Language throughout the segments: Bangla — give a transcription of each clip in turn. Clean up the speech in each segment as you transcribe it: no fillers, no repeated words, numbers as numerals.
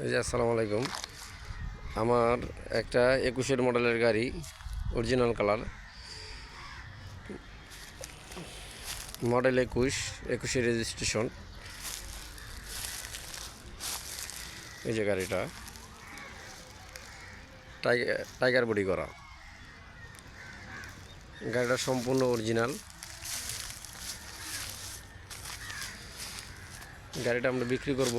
এই যে আসসালামু আলাইকুম। আমার একটা 21-এর মডেলের গাড়ি, অরিজিনাল কালার, মডেল 21-এর রেজিস্ট্রেশন। এই যে গাড়িটা টাইগার বডি করা, গাড়িটা সম্পূর্ণ অরিজিনাল। গাড়িটা আমরা বিক্রি করব।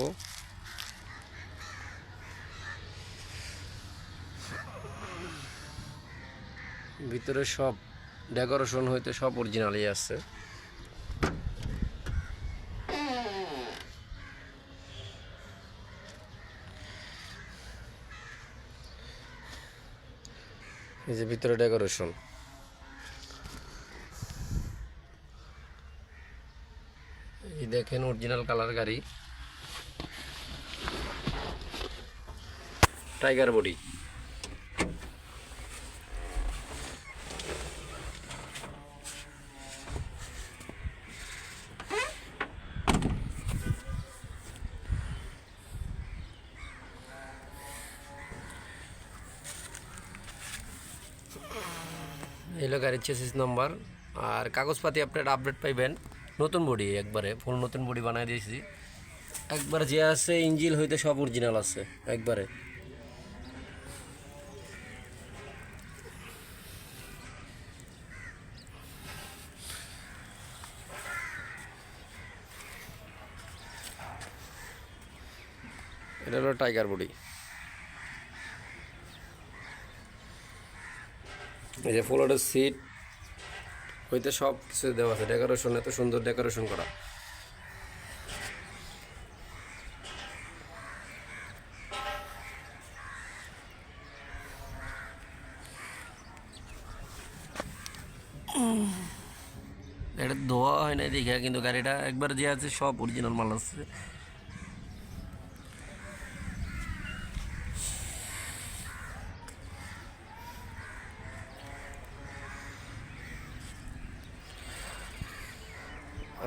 ভিতরে সব ডেকোরেশন হইতে সব অরিজিনালই আছে। এই যে ভিতরে ডেকোরেশন, এই দেখেন অরিজিনাল কালার গাড়ি, টাইগার বডি। এলো গাড়ির চেসিস নাম্বার, আর কাগজপাতি আপনার আপডেট পাইবেন। নতুন বডি, একবারে ফুল নতুন বডি বানাই দিয়েছি। একবার যে আছে ইঞ্জিল হইতে সব অরিজিনাল আছে একবারে। এটা হলো টাইগার বডি। এই যে ফ্লোরের সিট হইতে সব কিছু দেওয়া আছে, ডেকোরেশন এত সুন্দর ডেকোরেশন করা। এটা ধোয়া হয় না দেখে, কিন্তু গাড়িটা একবার যে আছে সব অরিজিনাল মাল আছে।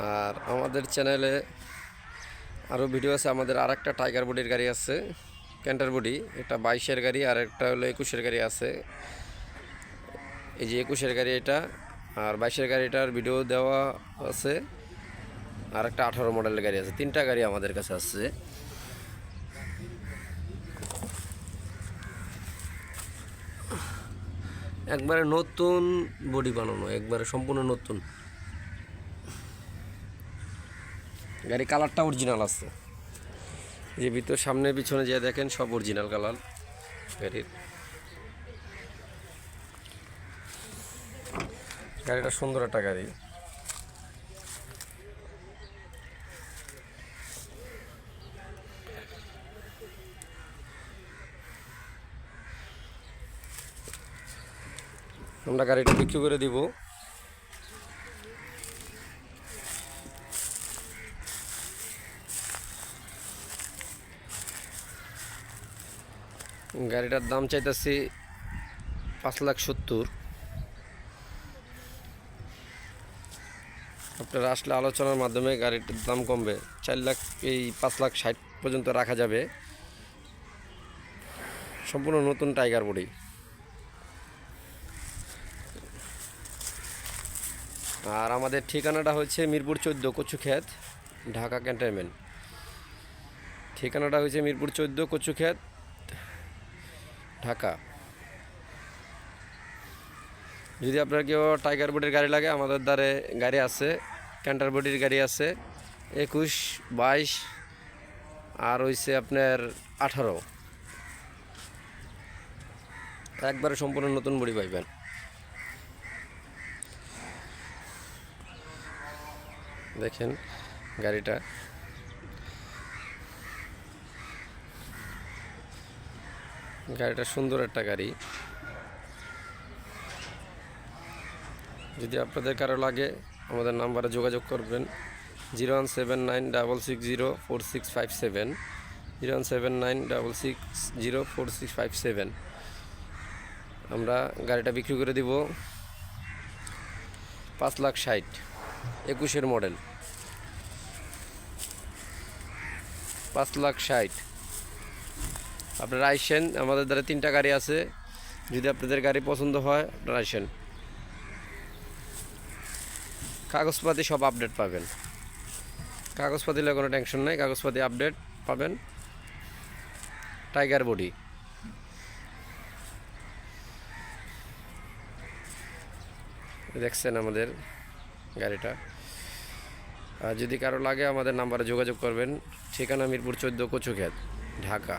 আর আমাদের চ্যানেলে আরও ভিডিও আছে। আমাদের আর একটা টাইগার বডির গাড়ি আছে, ক্যান্টার বডি। এটা 22-এর গাড়ি, আর একটা হলো 21-এর গাড়ি আছে। এই যে 21-এর গাড়ি এটা, আর 22-এর গাড়িটার ভিডিও দেওয়া আছে। আর একটা 18 মডেলের গাড়ি আছে। তিনটা গাড়ি আমাদের কাছে আছে। একবারে নতুন বডি বানানো, একবারে সম্পূর্ণ নতুন গাড়ি। কালারটা অরিজিনাল আছে। যে ভিতর সামনে পিছনে যে দেখেন সব অরিজিনাল কালার গাড়ির। গাড়িটা সুন্দর একটা গাড়ি। আমরা গাড়িটা বিক্রি করে দিব। গাড়িটার দাম চাইতেছি 5,70,000। আপনারা আসলে আলোচনার মাধ্যমে গাড়িটার দাম কমবে। 4 লাখ, এই 5,60,000 পর্যন্ত রাখা যাবে। সম্পূর্ণ নতুন টাইগার বডি। আর আমাদের ঠিকানাটা হচ্ছে মিরপুর 14, কচুক্ষেত, ঢাকা ক্যান্টনমেন্ট। ঠিকানাটা হচ্ছে মিরপুর 14, কচুক্ষেত, ঢাকা। যদি আপনার কেউ টাইগার বডির গাড়ি লাগে, আমাদের দ্বারে গাড়ি আছে। ক্যান্টার বডির গাড়ি আছে 21, 22, আর হইছে আপনার 18। একবারে সম্পূর্ণ নতুন বডি পাইবেন। দেখেন গাড়িটা, গাড়িটা সুন্দর একটা গাড়ি। যদি আপনাদের কারো লাগে, আমাদের নাম্বারে যোগাযোগ করবেন। 01796604657, 01796604657। আমরা গাড়িটা বিক্রি করে দিব 5,60,000, 21-এর মডেল, 5,60,000। আপনারা আইসেন, আমাদের দ্বারা 3টা গাড়ি আছে, যদি আপনাদের গাড়ি পছন্দ হয় আপনারা আইসেন। কাগজপাতি সব আপডেট পাবেন, কাগজপাতি নিয়ে কোনো টেনশন নাই, কাগজপাতি আপডেট পাবেন। টাইগার বডি, দেখছেন আমাদের গাড়িটা। আর যদি কারো লাগে আমাদের নাম্বারে যোগাযোগ করবেন। ঠিকানা মিরপুর 14 কচুক্ষেত, ঢাকা।